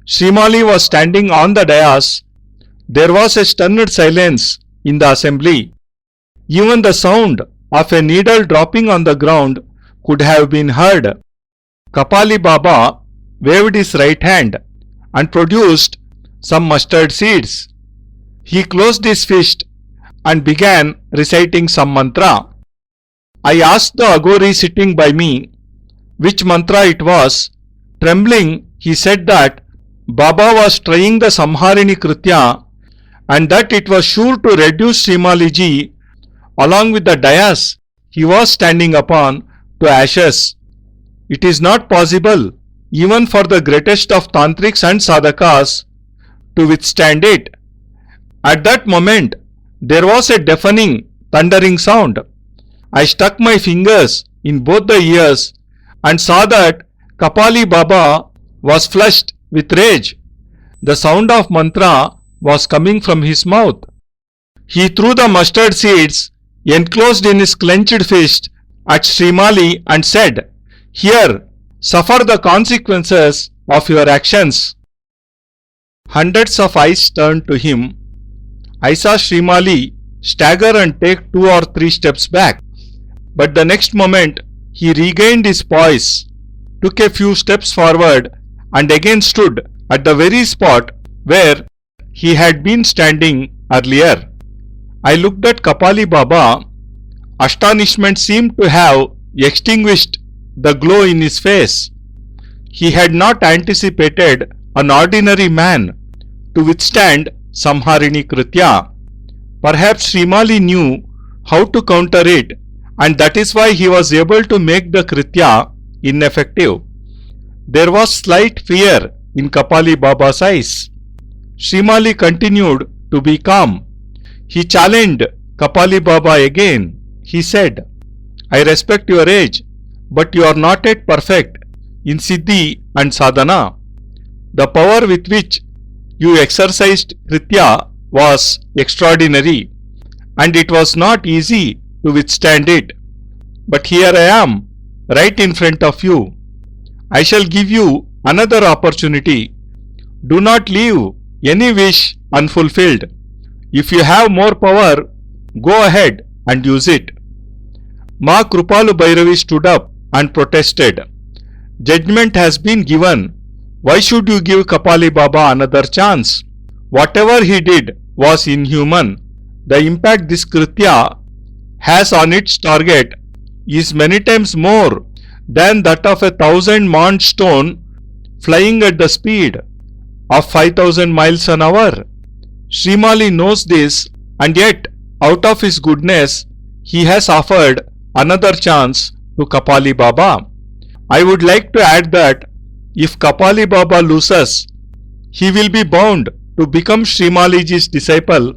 Srimali was standing on the dais. There was a stunned silence in the assembly. Even the sound of a needle dropping on the ground could have been heard. Kapali Baba waved his right hand and produced some mustard seeds. He closed his fist and began reciting some mantra. I asked the Aghori sitting by me which mantra it was. Trembling, he said that Baba was trying the Samharini Kritya and that it was sure to reduce Srimali ji along with the dais he was standing upon to ashes. It is not possible even for the greatest of tantrics and sadhakas to withstand it. At that moment, there was a deafening, thundering sound. I stuck my fingers in both the ears and saw that Kapali Baba was flushed with rage. The sound of mantra was coming from his mouth. He threw the mustard seeds enclosed in his clenched fist at Srimali and said, Here, suffer the consequences of your actions. Hundreds of eyes turned to him. I saw Srimali stagger and take 2 or 3 steps back. But the next moment, he regained his poise, took a few steps forward and again stood at the very spot where he had been standing earlier. I looked at Kapali Baba. Astonishment seemed to have extinguished the glow in his face. He had not anticipated an ordinary man to withstand Samharini Kritya. Perhaps Srimali knew how to counter it, and that is why he was able to make the Kritya ineffective. There was slight fear in Kapali Baba's eyes. Srimali continued to be calm. He challenged Kapali Baba again. He said, I respect your age, but you are not yet perfect in Siddhi and Sadhana. The power with which you exercised Kritya was extraordinary, and it was not easy to withstand it. But here I am, right in front of you. I shall give you another opportunity. Do not leave any wish unfulfilled. If you have more power, go ahead and use it. Ma Krupalu Bhairavi stood up and protested. Judgment has been given. Why should you give Kapali Baba another chance? Whatever he did was inhuman. The impact this Kritya has on its target is many times more than that of 1,000 Mont stone flying at the speed of 5,000 miles an hour. Srimali knows this, and yet out of his goodness he has offered another chance to Kapali Baba. I would like to add that if Kapali Baba loses, he will be bound to become Srimali ji's disciple,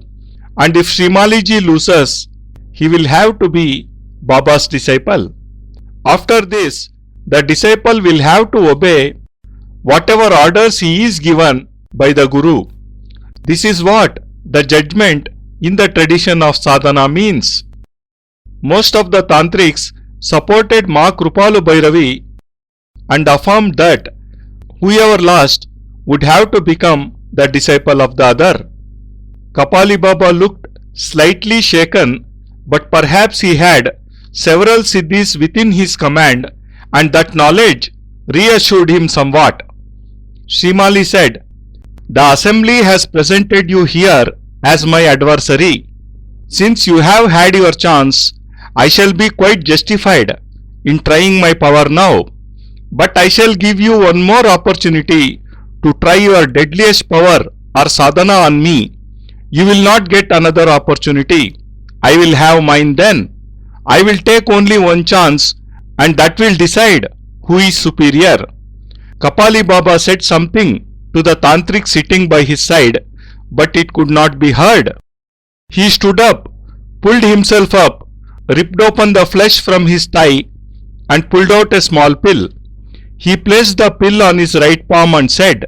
and if Srimali ji loses, he will have to be Baba's disciple. After this, the disciple will have to obey whatever orders he is given by the Guru. This is what the judgment in the tradition of sadhana means. Most of the tantrics supported Ma Krupalu Bhairavi and affirmed that whoever lost would have to become the disciple of the other. Kapali Baba looked slightly shaken, but perhaps he had several siddhis within his command, and that knowledge reassured him somewhat. Srimali said, The assembly has presented you here as my adversary. Since you have had your chance, I shall be quite justified in trying my power now. But I shall give you one more opportunity to try your deadliest power or sadhana on me. You will not get another opportunity. I will have mine then. I will take only one chance, and that will decide who is superior. Kapali Baba said something to the tantric sitting by his side, but it could not be heard. He stood up, pulled himself up, ripped open the flesh from his thigh, and pulled out a small pill. He placed the pill on his right palm and said,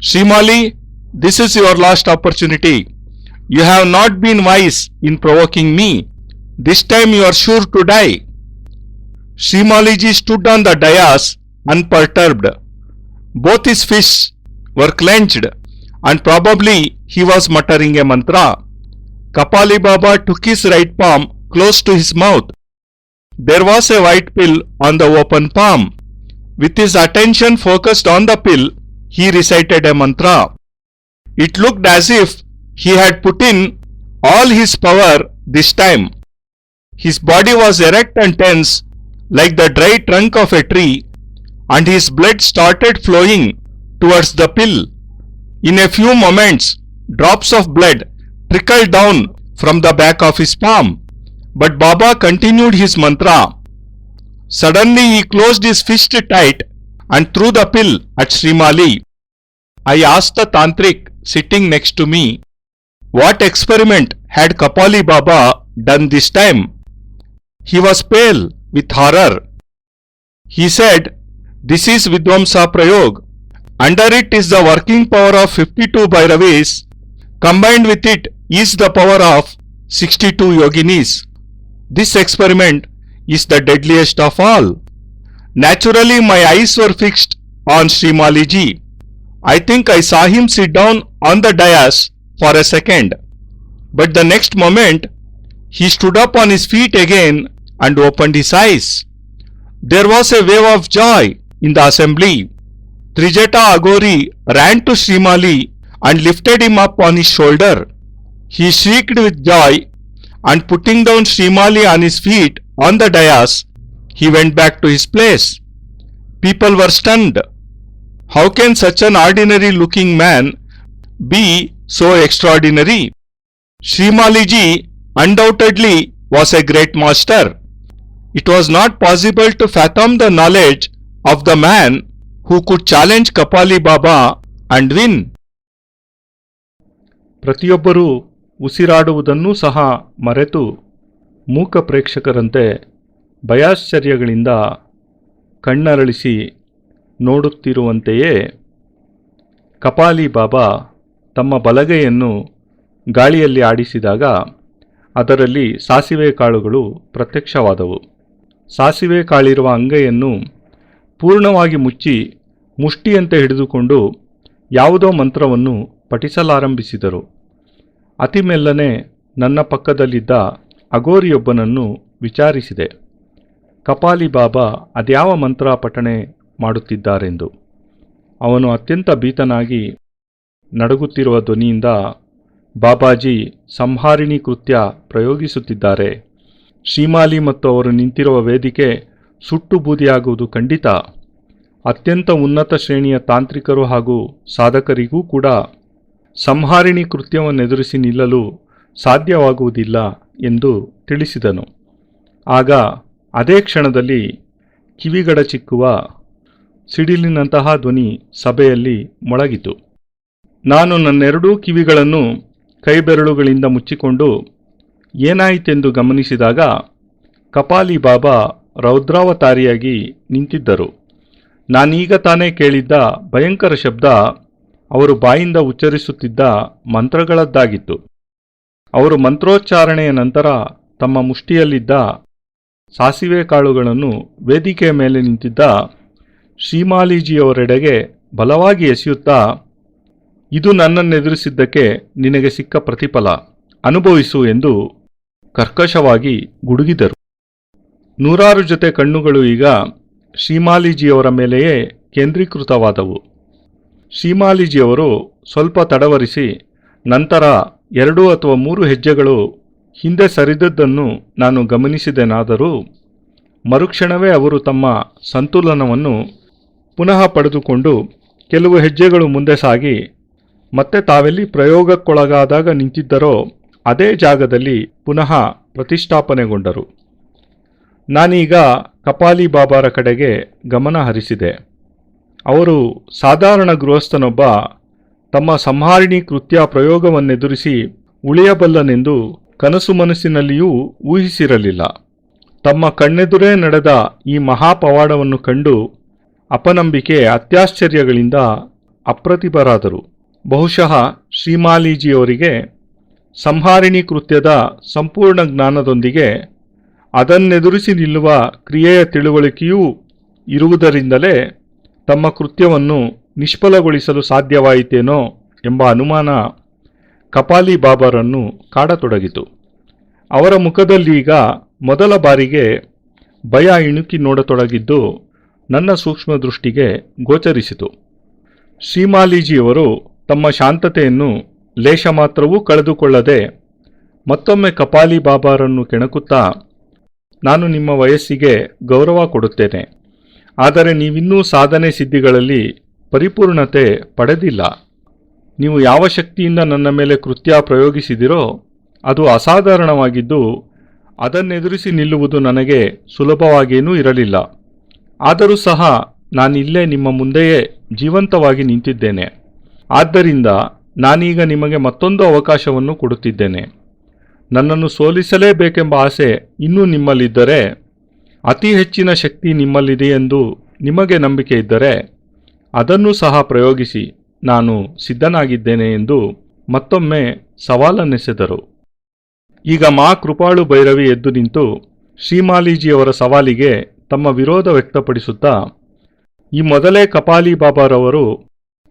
Srimali, this is your last opportunity. You have not been wise in provoking me. This time you are sure to die. Srimali ji stood on the dais unperturbed. Both his fists were clenched, and probably he was muttering a mantra. Kapali Baba took his right palm close to his mouth. There was a white pill on the open palm. With his attention focused on the pill, he recited a mantra. It looked as if he had put in all his power this time. His body was erect and tense like the dry trunk of a tree, and his blood started flowing towards the pill. In a few moments, drops of blood trickled down from the back of his palm, but Baba continued his mantra. Suddenly he closed his fist tight and threw the pill at Srimali. I asked the tantric sitting next to me, what experiment had Kapali Baba done this time? He was pale with horror. He said, this is Vidvamsa Prayog. Under it is the working power of 52 Bhairavis. Combined with it is the power of 62 yoginis. This experiment is the deadliest of all. Naturally, my eyes were fixed on Srimali ji. I think I saw him sit down on the dais for a second. But the next moment, he stood up on his feet again and opened his eyes. There was a wave of joy in the assembly. Trijata Agori ran to Srimali and lifted him up on his shoulder. He shrieked with joy, and putting down Srimali on his feet on the dais, he went back to his place. People were stunned. How can such an ordinary looking man be so extraordinary? Srimali ji undoubtedly was a great master. It was not possible to fathom the knowledge of the man who could challenge Kapali Baba and win. ಪ್ರತಿಯೊಬ್ಬರೂ ಉಸಿರಾಡುವುದನ್ನೂ ಸಹ ಮರೆತು ಮೂಕ ಪ್ರೇಕ್ಷಕರಂತೆ ಭಯಾಶ್ಚರ್ಯಗಳಿಂದ ಕಣ್ಣರಳಿಸಿ ನೋಡುತ್ತಿರುವಂತೆಯೇ ಕಪಾಲಿ ಬಾಬಾ ತಮ್ಮ ಬಲಗೈಯನ್ನು ಗಾಳಿಯಲ್ಲಿ ಆಡಿಸಿದಾಗ ಅದರಲ್ಲಿ ಸಾಸಿವೆ ಕಾಳುಗಳು ಪ್ರತ್ಯಕ್ಷವಾದವು. ಸಾಸಿವೆ ಕಾಳಿರುವ ಅಂಗೈಯನ್ನು ಪೂರ್ಣವಾಗಿ ಮುಚ್ಚಿ ಮುಷ್ಟಿಯಂತೆ ಹಿಡಿದುಕೊಂಡು ಯಾವುದೋ ಮಂತ್ರವನ್ನು ಪಠಿಸಲಾರಂಭಿಸಿದರು. ಅತಿ ಮೆಲ್ಲನೆ ನನ್ನ ಪಕ್ಕದಲ್ಲಿದ್ದ ಅಗೋರಿಯೊಬ್ಬನನ್ನು ವಿಚಾರಿಸಿದೆ, ಕಪಾಲಿ ಬಾಬಾ ಅದ್ಯಾವ ಮಂತ್ರ ಪಠಣೆ ಮಾಡುತ್ತಿದ್ದಾರೆಂದು. ಅವನು ಅತ್ಯಂತ ಭೀತನಾಗಿ ನಡುಗುತ್ತಿರುವ ಧ್ವನಿಯಿಂದ, ಬಾಬಾಜಿ ಸಂಹಾರಿಣಿ ಕೃತ್ಯ ಪ್ರಯೋಗಿಸುತ್ತಿದ್ದಾರೆ. ಶ್ರೀಮಾಲಿ ಮತ್ತು ಅವರು ನಿಂತಿರುವ ವೇದಿಕೆ ಸುಟ್ಟು ಬೂದಿಯಾಗುವುದು ಖಂಡಿತ. ಅತ್ಯಂತ ಉನ್ನತ ಶ್ರೇಣಿಯ ತಾಂತ್ರಿಕರು ಹಾಗೂ ಸಾಧಕರಿಗೂ ಕೂಡ ಸಂಹಾರಿಣಿ ಕೃತ್ಯವನ್ನೆದುರಿಸಿ ನಿಲ್ಲಲು ಸಾಧ್ಯವಾಗುವುದಿಲ್ಲ ಎಂದು ತಿಳಿಸಿದನು. ಆಗ ಅದೇ ಕ್ಷಣದಲ್ಲಿ ಕಿವಿಗಡಚಿಕ್ಕುವ ಸಿಡಿಲಿನಂತಹ ಧ್ವನಿ ಸಭೆಯಲ್ಲಿ ಮೊಳಗಿತು. ನಾನು ನನ್ನೆರಡೂ ಕಿವಿಗಳನ್ನು ಕೈಬೆರಳುಗಳಿಂದ ಮುಚ್ಚಿಕೊಂಡು ಏನಾಯಿತೆಂದು ಗಮನಿಸಿದಾಗ ಕಪಾಲಿ ಬಾಬಾ ರೌದ್ರಾವತಾರಿಯಾಗಿ ನಿಂತಿದ್ದರು. ನಾನೀಗ ತಾನೇ ಕೇಳಿದ್ದ ಭಯಂಕರ ಶಬ್ದ ಅವರು ಬಾಯಿಂದ ಉಚ್ಚರಿಸುತ್ತಿದ್ದ ಮಂತ್ರಗಳದ್ದಾಗಿತ್ತು. ಅವರು ಮಂತ್ರೋಚ್ಚಾರಣೆಯ ನಂತರ ತಮ್ಮ ಮುಷ್ಟಿಯಲ್ಲಿದ್ದ ಸಾಸಿವೆ ಕಾಳುಗಳನ್ನು ವೇದಿಕೆಯ ಮೇಲೆ ನಿಂತಿದ್ದ ಶ್ರೀಮಾಲಿಜಿಯವರೆಡೆಗೆ ಬಲವಾಗಿ ಎಸೆಯುತ್ತಾ, ಇದು ನನ್ನನ್ನೆದುರಿಸಿದ್ದಕ್ಕೆ ನಿನಗೆ ಸಿಕ್ಕ ಪ್ರತಿಫಲ, ಅನುಭವಿಸು ಎಂದು ಕರ್ಕಶವಾಗಿ ಗುಡುಗಿದರು. ನೂರಾರು ಜೊತೆ ಕಣ್ಣುಗಳು ಈಗ ಶ್ರೀಮಾಲಿಜಿಯವರ ಮೇಲೆಯೇ ಕೇಂದ್ರೀಕೃತವಾದವು. ಶ್ರೀಮಾಲಿಜಿಯವರು ಸ್ವಲ್ಪ ತಡವರಿಸಿ ನಂತರ 2 ಅಥವಾ 3 ಹೆಜ್ಜೆಗಳು ಹಿಂದೆ ಸರಿದದ್ದನ್ನು ನಾನು ಗಮನಿಸಿದೆನಾದರೂ ಮರುಕ್ಷಣವೇ ಅವರು ತಮ್ಮ ಸಂತುಲನವನ್ನು ಪುನಃ ಪಡೆದುಕೊಂಡು ಕೆಲವು ಹೆಜ್ಜೆಗಳು ಮುಂದೆ ಸಾಗಿ ಮತ್ತೆ ತಾವೆಲ್ಲಿ ಪ್ರಯೋಗಕ್ಕೊಳಗಾದಾಗ ನಿಂತಿದ್ದರೋ ಅದೇ ಜಾಗದಲ್ಲಿ ಪುನಃ ಪ್ರತಿಷ್ಠಾಪನೆಗೊಂಡರು. ನಾನೀಗ ಕಪಾಲಿ ಬಾಬಾರ ಕಡೆಗೆ ಗಮನ ಹರಿಸಿದೆ. ಅವರು ಸಾಧಾರಣ ಗೃಹಸ್ಥನೊಬ್ಬ ತಮ್ಮ ಸಂಹಾರಿಣಿ ಕೃತ್ಯ ಪ್ರಯೋಗವನ್ನೆದುರಿಸಿ ಉಳಿಯಬಲ್ಲನೆಂದು ಕನಸು ಮನಸ್ಸಿನಲ್ಲಿಯೂ ಊಹಿಸಿರಲಿಲ್ಲ. ತಮ್ಮ ಕಣ್ಣೆದುರೇ ನಡೆದ ಈ ಮಹಾಪವಾಡವನ್ನು ಕಂಡು ಅಪನಂಬಿಕೆ ಅತ್ಯಾಶ್ಚರ್ಯಗಳಿಂದ ಅಪ್ರತಿಭರಾದರು. ಬಹುಶಃ ಶ್ರೀಮಾಲಿಜಿಯವರಿಗೆ ಸಂಹಾರಿಣಿ ಕೃತ್ಯದ ಸಂಪೂರ್ಣ ಜ್ಞಾನದೊಂದಿಗೆ ಅದನ್ನೆದುರಿಸಿ ನಿಲ್ಲುವ ಕ್ರಿಯೆಯ ತಿಳುವಳಿಕೆಯೂ ಇರುವುದರಿಂದಲೇ ತಮ್ಮ ಕೃತ್ಯವನ್ನು ನಿಷ್ಫಲಗೊಳಿಸಲು ಸಾಧ್ಯವಾಯಿತೇನೋ ಎಂಬ ಅನುಮಾನ ಕಪಾಲಿ ಬಾಬಾರನ್ನು ಕಾಡತೊಡಗಿತು. ಅವರ ಮುಖದಲ್ಲೀಗ ಮೊದಲ ಬಾರಿಗೆ ಭಯ ಇಣುಕಿ ನೋಡತೊಡಗಿದ್ದು ನನ್ನ ಸೂಕ್ಷ್ಮ ದೃಷ್ಟಿಗೆ ಗೋಚರಿಸಿತು. ಶ್ರೀಮಾಲಿಜಿಯವರು ತಮ್ಮ ಶಾಂತತೆಯನ್ನು ಲೇಷ ಮಾತ್ರವೂ ಕಳೆದುಕೊಳ್ಳದೆ ಮತ್ತೊಮ್ಮೆ ಕಪಾಲಿ ಬಾಬಾರನ್ನು ಕೆಣಕುತ್ತಾ, ನಾನು ನಿಮ್ಮ ವಯಸ್ಸಿಗೆ ಗೌರವ ಕೊಡುತ್ತೇನೆ, ಆದರೆ ನೀವಿನ್ನೂ ಸಾಧನೆ ಸಿದ್ಧಿಗಳಲ್ಲಿ ಪರಿಪೂರ್ಣತೆ ಪಡೆದಿಲ್ಲ. ನೀವು ಯಾವ ಶಕ್ತಿಯಿಂದ ನನ್ನ ಮೇಲೆ ಕೃತ್ಯ ಪ್ರಯೋಗಿಸಿದಿರೋ ಅದು ಅಸಾಧಾರಣವಾಗಿದ್ದು ಅದನ್ನೆದುರಿಸಿ ನಿಲ್ಲುವುದು ನನಗೆ ಸುಲಭವಾಗೇನೂ ಇರಲಿಲ್ಲ. ಆದರೂ ಸಹ ನಾನಿಲ್ಲೇ ನಿಮ್ಮ ಮುಂದೆಯೇ ಜೀವಂತವಾಗಿ ನಿಂತಿದ್ದೇನೆ. ಆದ್ದರಿಂದ ನಾನೀಗ ನಿಮಗೆ ಮತ್ತೊಂದು ಅವಕಾಶವನ್ನು ಕೊಡುತ್ತಿದ್ದೇನೆ. ನನ್ನನ್ನು ಸೋಲಿಸಲೇಬೇಕೆಂಬ ಆಸೆ ಇನ್ನೂ ನಿಮ್ಮಲ್ಲಿದ್ದರೆ, ಅತಿ ಹೆಚ್ಚಿನ ಶಕ್ತಿ ನಿಮ್ಮಲ್ಲಿದೆಯೆಂದು ನಿಮಗೆ ನಂಬಿಕೆ ಇದ್ದರೆ ಅದನ್ನೂ ಸಹ ಪ್ರಯೋಗಿಸಿ, ನಾನು ಸಿದ್ಧನಾಗಿದ್ದೇನೆ ಎಂದು ಮತ್ತೊಮ್ಮೆ ಸವಾಲನ್ನೆಸೆದರು. ಈಗ ಮಾ ಕೃಪಾಳು ಭೈರವಿ ಎದ್ದು ನಿಂತು ಶ್ರೀಮಾಲಿಜಿಯವರ ಸವಾಲಿಗೆ ತಮ್ಮ ವಿರೋಧ ವ್ಯಕ್ತಪಡಿಸುತ್ತಾ, ಈ ಮೊದಲೇ ಕಪಾಲಿ ಬಾಬಾರವರು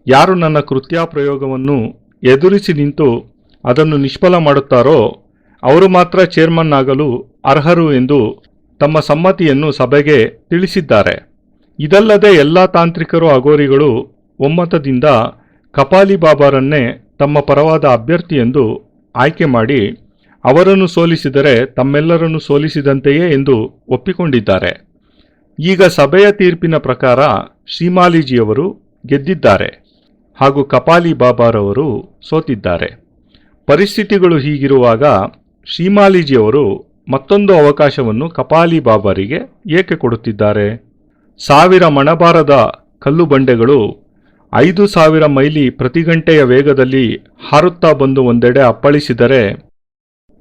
ಯಾರು ನನ್ನ ಕೃತ್ಯ ಪ್ರಯೋಗವನ್ನು ಎದುರಿಸಿ ನಿಂತು ಅದನ್ನು ನಿಷ್ಫಲ ಮಾಡುತ್ತಾರೋ ಅವರು ಮಾತ್ರ ಚೇರ್ಮನ್ ಆಗಲು ಅರ್ಹರು ಎಂದು ತಮ್ಮ ಸಮ್ಮತಿಯನ್ನು ಸಭೆಗೆ ತಿಳಿಸಿದ್ದಾರೆ. ಇದಲ್ಲದೆ ಎಲ್ಲ ತಾಂತ್ರಿಕರು ಅಘೋರಿಗಳು ಒಮ್ಮತದಿಂದ ಕಪಾಲಿ ಬಾಬಾರನ್ನೇ ತಮ್ಮ ಪರವಾದ ಅಭ್ಯರ್ಥಿ ಎಂದು ಆಯ್ಕೆ ಮಾಡಿ ಅವರನ್ನು ಸೋಲಿಸಿದರೆ ತಮ್ಮೆಲ್ಲರನ್ನು ಸೋಲಿಸಿದಂತೆಯೇ ಎಂದು ಒಪ್ಪಿಕೊಂಡಿದ್ದಾರೆ. ಈಗ ಸಭೆಯ ತೀರ್ಪಿನ ಪ್ರಕಾರ ಶ್ರೀಮಾಲಿಜಿಯವರು ಗೆದ್ದಿದ್ದಾರೆ ಹಾಗೂ ಕಪಾಲಿ ಬಾಬಾರವರು ಸೋತಿದ್ದಾರೆ. ಪರಿಸ್ಥಿತಿಗಳು ಹೀಗಿರುವಾಗ ಶ್ರೀಮಾಲಿಜಿಯವರು ಮತ್ತೊಂದು ಅವಕಾಶವನ್ನು ಕಪಾಲಿ ಬಾಬಾರಿಗೆ ಏಕೆ ಕೊಡುತ್ತಿದ್ದಾರೆ? 1000 ಮಣಭಾರದ ಕಲ್ಲು ಬಂಡೆಗಳು 5000 ಮೈಲಿ ಪ್ರತಿ ಗಂಟೆಯ ವೇಗದಲ್ಲಿ ಹಾರುತ್ತಾ ಬಂದು ಒಂದೆಡೆ ಅಪ್ಪಳಿಸಿದರೆ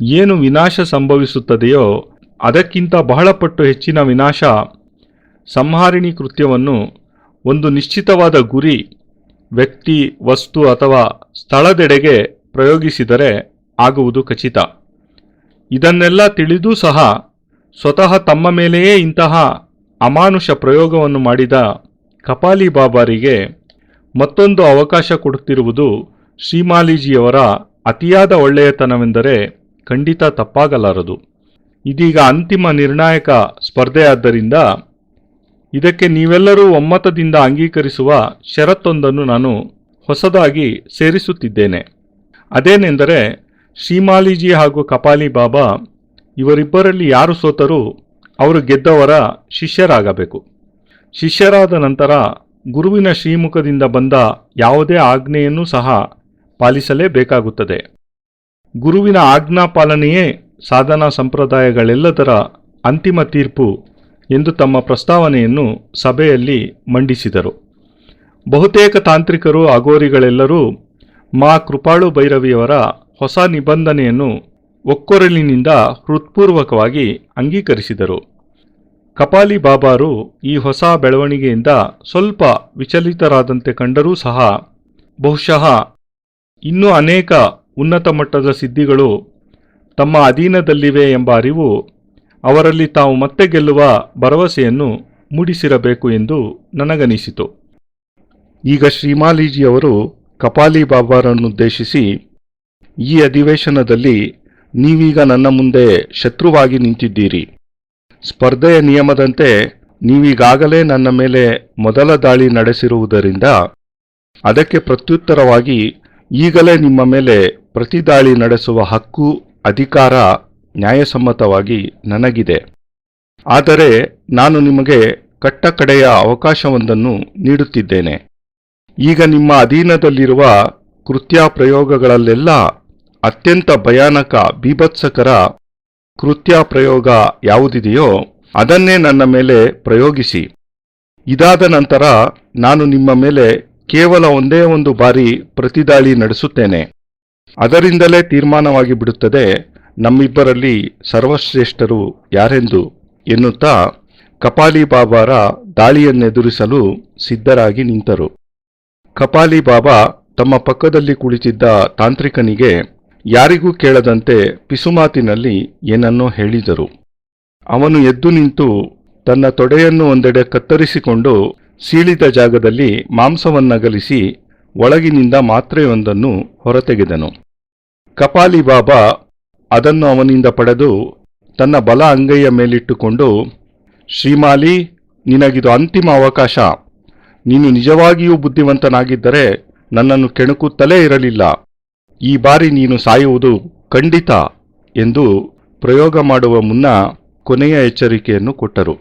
ಏನು ವಿನಾಶ ಸಂಭವಿಸುತ್ತದೆಯೋ ಅದಕ್ಕಿಂತ ಬಹಳ ಪಟ್ಟು ಹೆಚ್ಚಿನ ವಿನಾಶ ಸಂಹಾರಿಣಿ ಕೃತ್ಯವನ್ನು ಒಂದು ನಿಶ್ಚಿತವಾದ ಗುರಿ, ವ್ಯಕ್ತಿ, ವಸ್ತು ಅಥವಾ ಸ್ಥಳದೆಡೆಗೆ ಪ್ರಯೋಗಿಸಿದರೆ ಆಗುವುದು ಖಚಿತ. ಇದನ್ನೆಲ್ಲ ತಿಳಿದೂ ಸಹ ಸ್ವತಃ ತಮ್ಮ ಮೇಲೆಯೇ ಇಂತಹ ಅಮಾನುಷ ಪ್ರಯೋಗವನ್ನು ಮಾಡಿದ ಕಪಾಲಿ ಬಾಬಾರಿಗೆ ಮತ್ತೊಂದು ಅವಕಾಶ ಕೊಡುತ್ತಿರುವುದು ಶ್ರೀಮಾಲಿಜಿಯವರ ಅತಿಯಾದ ಒಳ್ಳೆಯತನವೆಂದರೆ ಖಂಡಿತ ತಪ್ಪಾಗಲಾರದು. ಇದೀಗ ಅಂತಿಮ ನಿರ್ಣಾಯಕ ಸ್ಪರ್ಧೆಯಾದ್ದರಿಂದ ಇದಕ್ಕೆ ನೀವೆಲ್ಲರೂ ಒಮ್ಮತದಿಂದ ಅಂಗೀಕರಿಸುವ ಷರತ್ತೊಂದನ್ನು ನಾನು ಹೊಸದಾಗಿ ಸೇರಿಸುತ್ತಿದ್ದೇನೆ. ಅದೇನೆಂದರೆ, ಶ್ರೀಮಾಲಿಜಿ ಹಾಗೂ ಕಪಾಲಿ ಬಾಬಾ ಇವರಿಬ್ಬರಲ್ಲಿ ಯಾರು ಸೋತರೂ ಅವರು ಗೆದ್ದವರ ಶಿಷ್ಯರಾಗಬೇಕು. ಶಿಷ್ಯರಾದ ನಂತರ ಗುರುವಿನ ಶ್ರೀಮುಖದಿಂದ ಬಂದ ಯಾವುದೇ ಆಜ್ಞೆಯನ್ನೂ ಸಹ ಪಾಲಿಸಲೇಬೇಕಾಗುತ್ತದೆ. ಗುರುವಿನ ಆಜ್ಞಾ ಪಾಲನೆಯೇ ಸಾಧನಾ ಸಂಪ್ರದಾಯಗಳೆಲ್ಲದರ ಅಂತಿಮ ತೀರ್ಪು ಎಂದು ತಮ್ಮ ಪ್ರಸ್ತಾವನೆಯನ್ನು ಸಭೆಯಲ್ಲಿ ಮಂಡಿಸಿದರು. ಬಹುತೇಕ ತಾಂತ್ರಿಕರು ಅಘೋರಿಗಳೆಲ್ಲರೂ ಮಾ ಕೃಪಾಳು ಭೈರವಿಯವರ ಹೊಸ ನಿಬಂಧನೆಯನ್ನು ಒಕ್ಕೊರಲಿನಿಂದ ಹೃತ್ಪೂರ್ವಕವಾಗಿ ಅಂಗೀಕರಿಸಿದರು. ಕಪಾಲಿ ಬಾಬಾರು ಈ ಹೊಸ ಬೆಳವಣಿಗೆಯಿಂದ ಸ್ವಲ್ಪ ವಿಚಲಿತರಾದಂತೆ ಕಂಡರೂ ಸಹ ಬಹುಶಃ ಇನ್ನೂ ಅನೇಕ ಉನ್ನತ ಮಟ್ಟದ ಸಿದ್ಧಿಗಳು ತಮ್ಮ ಅಧೀನದಲ್ಲಿವೆ ಎಂಬ ಅರಿವು ಅವರಲ್ಲಿ ತಾವು ಮತ್ತೆ ಗೆಲ್ಲುವ ಭರವಸೆಯನ್ನು ಮೂಡಿಸಿರಬೇಕು ಎಂದು ನನಗನಿಸಿತು. ಈಗ ಶ್ರೀಮಾಲಿಜಿಯವರು ಕಪಾಲಿ ಬಾಬಾರನ್ನುದ್ದೇಶಿಸಿ, ಈ ಅಧಿವೇಶನದಲ್ಲಿ ನೀವೀಗ ನನ್ನ ಮುಂದೆ ಶತ್ರುವಾಗಿ ನಿಂತಿದ್ದೀರಿ. ಸ್ಪರ್ಧೆಯ ನಿಯಮದಂತೆ ನೀವೀಗಾಗಲೇ ನನ್ನ ಮೇಲೆ ಮೊದಲ ದಾಳಿ ನಡೆಸಿರುವುದರಿಂದ ಅದಕ್ಕೆ ಪ್ರತ್ಯುತ್ತರವಾಗಿ ಈಗಲೇ ನಿಮ್ಮ ಮೇಲೆ ಪ್ರತಿದಾಳಿ ನಡೆಸುವ ಹಕ್ಕು, ಅಧಿಕಾರ ನ್ಯಾಯಸಮ್ಮತವಾಗಿ ನನಗಿದೆ. ಆದರೆ ನಾನು ನಿಮಗೆ ಕಟ್ಟಕಡೆಯ ಅವಕಾಶವೊಂದನ್ನು ನೀಡುತ್ತಿದ್ದೇನೆ. ಈಗ ನಿಮ್ಮ ಅಧೀನದಲ್ಲಿರುವ ಕೃತ್ಯ ಪ್ರಯೋಗಗಳಲ್ಲೆಲ್ಲ ಅತ್ಯಂತ ಭಯಾನಕ ಬೀಭತ್ಸಕರ ಕೃತ್ಯ ಪ್ರಯೋಗ ಯಾವುದಿದೆಯೋ ಅದನ್ನೇ ನನ್ನ ಮೇಲೆ ಪ್ರಯೋಗಿಸಿ. ಇದಾದ ನಂತರ ನಾನು ನಿಮ್ಮ ಮೇಲೆ ಕೇವಲ ಒಂದೇ ಒಂದು ಬಾರಿ ಪ್ರತಿದಾಳಿ ನಡೆಸುತ್ತೇನೆ. ಅದರಿಂದಲೇ ತೀರ್ಮಾನವಾಗಿ ಬಿಡುತ್ತದೆ ನಮ್ಮಿಬ್ಬರಲ್ಲಿ ಸರ್ವಶ್ರೇಷ್ಠರು ಯಾರೆಂದು ಎನ್ನುತ್ತಾ ಕಪಾಲಿ ಬಾಬಾರ ದಾಳಿಯನ್ನೆದುರಿಸಲು ಸಿದ್ಧರಾಗಿ ನಿಂತರು. ಕಪಾಲಿ ಬಾಬಾ ತಮ್ಮ ಪಕ್ಕದಲ್ಲಿ ಕುಳಿತಿದ್ದ ತಾಂತ್ರಿಕನಿಗೆ ಯಾರಿಗೂ ಕೇಳದಂತೆ ಪಿಸುಮಾತಿನಲ್ಲಿ ಏನನ್ನೋ ಹೇಳಿದರು. ಅವನು ಎದ್ದು ನಿಂತು ತನ್ನ ತೊಡೆಯನ್ನು ಒಂದೆಡೆ ಕತ್ತರಿಸಿಕೊಂಡು ಸೀಳಿದ ಜಾಗದಲ್ಲಿ ಮಾಂಸವನ್ನಗಲಿಸಿ ಒಳಗಿನಿಂದ ಮಾತ್ರೆಯೊಂದನ್ನು ಹೊರತೆಗೆದನು. ಕಪಾಲಿ ಬಾಬಾ ಅದನ್ನು ಅವನಿಂದ ಪಡೆದು ತನ್ನ ಬಲ ಅಂಗೈಯ ಮೇಲಿಟ್ಟುಕೊಂಡು, ಶ್ರೀಮಾಲಿ, ನಿನಗಿದು ಅಂತಿಮ ಅವಕಾಶ. ನೀನು ನಿಜವಾಗಿಯೂ ಬುದ್ಧಿವಂತನಾಗಿದ್ದರೆ ನನ್ನನ್ನು ಕೆಣಕುತ್ತಲೇ ಇರಲಿಲ್ಲ. ಈ ಬಾರಿ ನೀನು ಸಾಯುವುದು ಖಂಡಿತ ಎಂದು ಪ್ರಯೋಗ ಮಾಡುವ ಮುನ್ನ ಕೊನೆಯ ಎಚ್ಚರಿಕೆಯನ್ನು ಕೊಟ್ಟರು.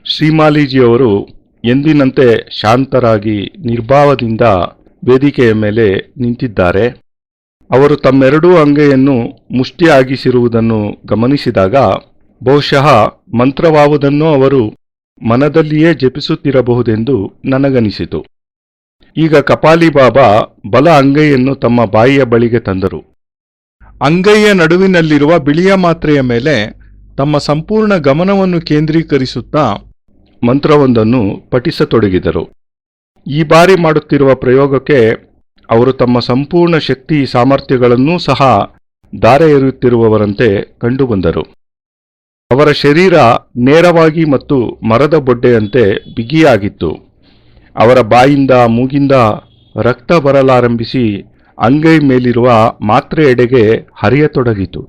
ಶ್ರೀಮಾಲಿಜಿಯವರು ಎಂದಿನಂತೆ ಶಾಂತರಾಗಿ ನಿರ್ಭಾವದಿಂದ ವೇದಿಕೆಯ ಮೇಲೆ ನಿಂತಿದ್ದಾರೆ. ಅವರು ತಮ್ಮೆರಡೂ ಅಂಗೈಯನ್ನು ಮುಷ್ಟಿಯಾಗಿಸಿರುವುದನ್ನು ಗಮನಿಸಿದಾಗ ಬಹುಶಃ ಮಂತ್ರವಾವುದನ್ನು ಅವರು ಮನದಲ್ಲಿಯೇ ಜಪಿಸುತ್ತಿರಬಹುದೆಂದು ನನಗನಿಸಿತು. ಈಗ ಕಪಾಲಿ ಬಾಬಾ ಬಲ ಅಂಗೈಯನ್ನು ತಮ್ಮ ಬಾಯಿಯ ಬಳಿಗೆ ತಂದರು. ಅಂಗೈಯ ನಡುವಿನಲ್ಲಿರುವ ಬಿಳಿಯ ಮಾತ್ರೆಯ ಮೇಲೆ ತಮ್ಮ ಸಂಪೂರ್ಣ ಗಮನವನ್ನು ಕೇಂದ್ರೀಕರಿಸುತ್ತಾ ಮಂತ್ರವೊಂದನ್ನು ಪಠಿಸತೊಡಗಿದರು. ಈ ಬಾರಿ ಮಾಡುತ್ತಿರುವ ಪ್ರಯೋಗಕ್ಕೆ ಅವರು ತಮ್ಮ ಸಂಪೂರ್ಣ ಶಕ್ತಿ ಸಾಮರ್ಥ್ಯಗಳನ್ನೂ ಸಹ ಧಾರೆ ಎರೆಯುತ್ತಿರುವವರಂತೆ ಕಂಡುಬಂದರು. ಅವರ ಶರೀರ ನೇರವಾಗಿ ಮತ್ತು ಮರದ ಬೊಡ್ಡೆಯಂತೆ ಬಿಗಿಯಾಗಿತ್ತು. ಅವರ ಬಾಯಿಂದ ಮೂಗಿಂದ ರಕ್ತ ಬರಲಾರಂಭಿಸಿ ಅಂಗೈ ಮೇಲಿರುವ ಮಾತ್ರೆಯೆಡೆಗೆ ಹರಿಯತೊಡಗಿತು.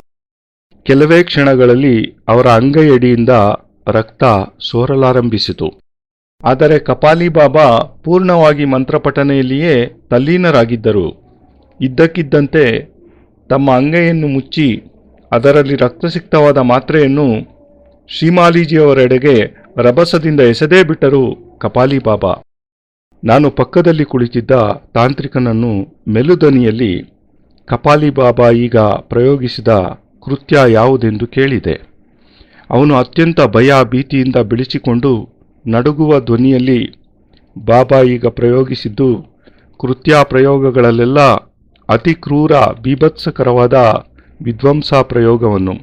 ಕೆಲವೇ ಕ್ಷಣಗಳಲ್ಲಿ ಅವರ ಅಂಗೈಯಡಿಯಿಂದ ರಕ್ತ ಸೋರಲಾರಂಭಿಸಿತು. ಆದರೆ ಕಪಾಲಿ ಬಾಬಾ ಪೂರ್ಣವಾಗಿ ಮಂತ್ರಪಠನೆಯಲ್ಲಿಯೇ ತಲ್ಲೀನರಾಗಿದ್ದರು. ಇದ್ದಕ್ಕಿದ್ದಂತೆ ತಮ್ಮ ಅಂಗೈಯನ್ನು ಮುಚ್ಚಿ ಅದರಲ್ಲಿ ರಕ್ತಸಿಕ್ತವಾದ ಮಾತ್ರೆಯನ್ನು ಶ್ರೀಮಾಲಿಜಿಯವರೆಡೆಗೆ ರಭಸದಿಂದ ಎಸೆದೇ ಬಿಟ್ಟರು ಕಪಾಲಿ ಬಾಬಾ. ನಾನು ಪಕ್ಕದಲ್ಲಿ ಕುಳಿತಿದ್ದ ತಾಂತ್ರಿಕನನ್ನು ಮೆಲುದನಿಯಲ್ಲಿ ಕಪಾಲಿ ಬಾಬಾ ಈಗ ಪ್ರಯೋಗಿಸಿದ ಕೃತ್ಯ ಯಾವುದೆಂದು ಕೇಳಿದೆ. ಅವನು ಅತ್ಯಂತ ಭಯ ಭೀತಿಯಿಂದ ಬಿಳಿಸಿಕೊಂಡು ನಡುಗುವ ಧ್ವನಿಯಲ್ಲಿ, ಬಾಬಾ ಈಗ ಪ್ರಯೋಗಿಸಿದ್ದು ಕೃತ್ಯ ಪ್ರಯೋಗಗಳಲ್ಲೆಲ್ಲ ಅತಿ ಕ್ರೂರ ಬೀಭತ್ಸಕರವಾದ ವಿಧ್ವಂಸ ಪ್ರಯೋಗವನ್ನು.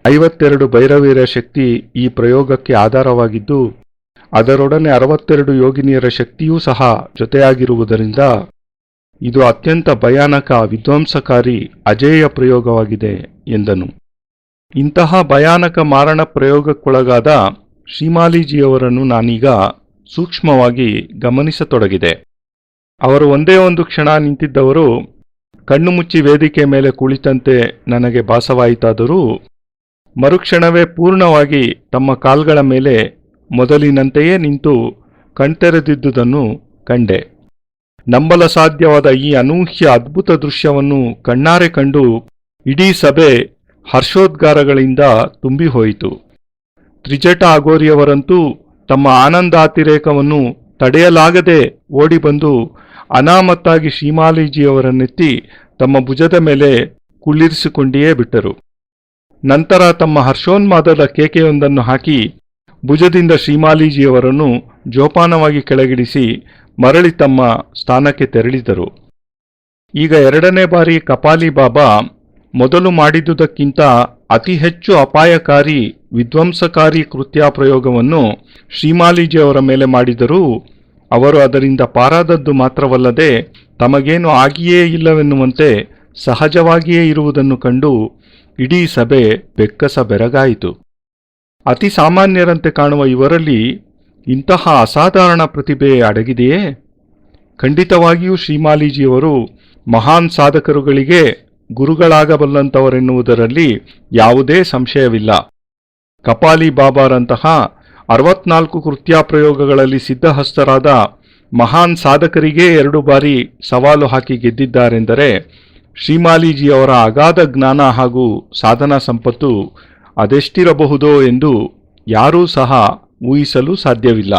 52 ಭೈರವಿಯರ ಶಕ್ತಿ ಈ ಪ್ರಯೋಗಕ್ಕೆ ಆಧಾರವಾಗಿದ್ದು ಅದರೊಡನೆ 62 ಯೋಗಿನಿಯರ ಶಕ್ತಿಯೂ ಸಹ ಜೊತೆಯಾಗಿರುವುದರಿಂದ ಇದು ಅತ್ಯಂತ ಭಯಾನಕ ವಿಧ್ವಂಸಕಾರಿ ಅಜೇಯ ಪ್ರಯೋಗವಾಗಿದೆ ಎಂದನು. ಇಂತಹ ಭಯಾನಕ ಮಾರಣ ಪ್ರಯೋಗಕ್ಕೊಳಗಾದ ಶ್ರೀಮಾಲಿಜಿಯವರನ್ನು ನಾನೀಗ ಸೂಕ್ಷ್ಮವಾಗಿ ಗಮನಿಸತೊಡಗಿದೆ. ಅವರು ಒಂದೇ ಒಂದು ಕ್ಷಣ ನಿಂತಿದ್ದವರು ಕಣ್ಣು ಮುಚ್ಚಿ ವೇದಿಕೆ ಮೇಲೆ ಕುಳಿತಂತೆ ನನಗೆ ಭಾಸವಾಯಿತಾದರೂ ಮರುಕ್ಷಣವೇ ಪೂರ್ಣವಾಗಿ ತಮ್ಮ ಕಾಲ್ಗಳ ಮೇಲೆ ಮೊದಲಿನಂತೆಯೇ ನಿಂತು ಕಣ್ತೆರೆದಿದ್ದುದನ್ನು ಕಂಡೆ. ನಂಬಲ ಸಾಧ್ಯವಾದ ಈ ಅನೂಹ್ಯ ಅದ್ಭುತ ದೃಶ್ಯವನ್ನು ಕಣ್ಣಾರೆ ಕಂಡು ಇಡೀ ಸಭೆ ಹರ್ಷೋದ್ಗಾರಗಳಿಂದ ತುಂಬಿಹೋಯಿತು. ತ್ರಿಜಟ ಅಘೋರಿಯವರಂತೂ ತಮ್ಮ ಆನಂದಾತಿರೇಕವನ್ನು ತಡೆಯಲಾಗದೆ ಓಡಿಬಂದು ಅನಾಮತ್ತಾಗಿ ಶ್ರೀಮಾಲಿಜಿಯವರನ್ನೆತ್ತಿ ತಮ್ಮ ಭುಜದ ಮೇಲೆ ಕುಳ್ಳಿರಿಸಿಕೊಂಡಿಯೇ ಬಿಟ್ಟರು. ನಂತರ ತಮ್ಮ ಹರ್ಷೋನ್ಮಾದದ ಕೇಕೆಯೊಂದನ್ನು ಹಾಕಿ ಭುಜದಿಂದ ಶ್ರೀಮಾಲಿಜಿಯವರನ್ನು ಜೋಪಾನವಾಗಿ ಕೆಳಗಿಳಿಸಿ ಮರಳಿ ತಮ್ಮ ಸ್ಥಾನಕ್ಕೆ ತೆರಳಿದರು. ಈಗ ಎರಡನೇ ಬಾರಿ ಕಪಾಲಿ ಬಾಬಾ ಮೊದಲು ಮಾಡಿದುದಕ್ಕಿಂತ ಅತಿ ಹೆಚ್ಚು ಅಪಾಯಕಾರಿ ವಿಧ್ವಂಸಕಾರಿ ಕೃತ್ಯ ಪ್ರಯೋಗವನ್ನು ಶ್ರೀಮಾಲಿಜಿಯವರ ಮೇಲೆ ಮಾಡಿದರೂ ಅವರು ಅದರಿಂದ ಪಾರಾದದ್ದು ಮಾತ್ರವಲ್ಲದೆ ತಮಗೇನು ಆಗಿಯೇ ಇಲ್ಲವೆನ್ನುವಂತೆ ಸಹಜವಾಗಿಯೇ ಇರುವುದನ್ನು ಕಂಡು ಇಡೀ ಸಭೆ ಬೆಕ್ಕಸ ಬೆರಗಾಯಿತು. ಅತಿ ಸಾಮಾನ್ಯರಂತೆ ಕಾಣುವ ಇವರಲ್ಲಿ ಇಂತಹ ಅಸಾಧಾರಣ ಪ್ರತಿಭೆ ಅಡಗಿದೆಯೇ? ಖಂಡಿತವಾಗಿಯೂ ಶ್ರೀಮಾಲಿಜಿಯವರು ಮಹಾನ್ ಸಾಧಕರುಗಳಿಗೆ ಗುರುಗಳಾಗಬಲ್ಲಂಥವರೆನ್ನುವುದರಲ್ಲಿ ಯಾವುದೇ ಸಂಶಯವಿಲ್ಲ. ಕಪಾಲಿ ಬಾಬಾರಂತಹ 64 ಕೃತ್ಯಪ್ರಯೋಗಗಳಲ್ಲಿ ಸಿದ್ಧಹಸ್ತರಾದ ಮಹಾನ್ ಸಾಧಕರಿಗೇ 2 ಬಾರಿ ಸವಾಲು ಹಾಕಿ ಗೆದ್ದಿದ್ದಾರೆಂದರೆ ಶ್ರೀಮಾಲಿಜಿಯವರ ಅಗಾಧ ಜ್ಞಾನ ಹಾಗೂ ಸಾಧನಾ ಸಂಪತ್ತು ಅದೆಷ್ಟಿರಬಹುದೋ ಎಂದು ಯಾರೂ ಸಹ ಊಹಿಸಲು ಸಾಧ್ಯವಿಲ್ಲ.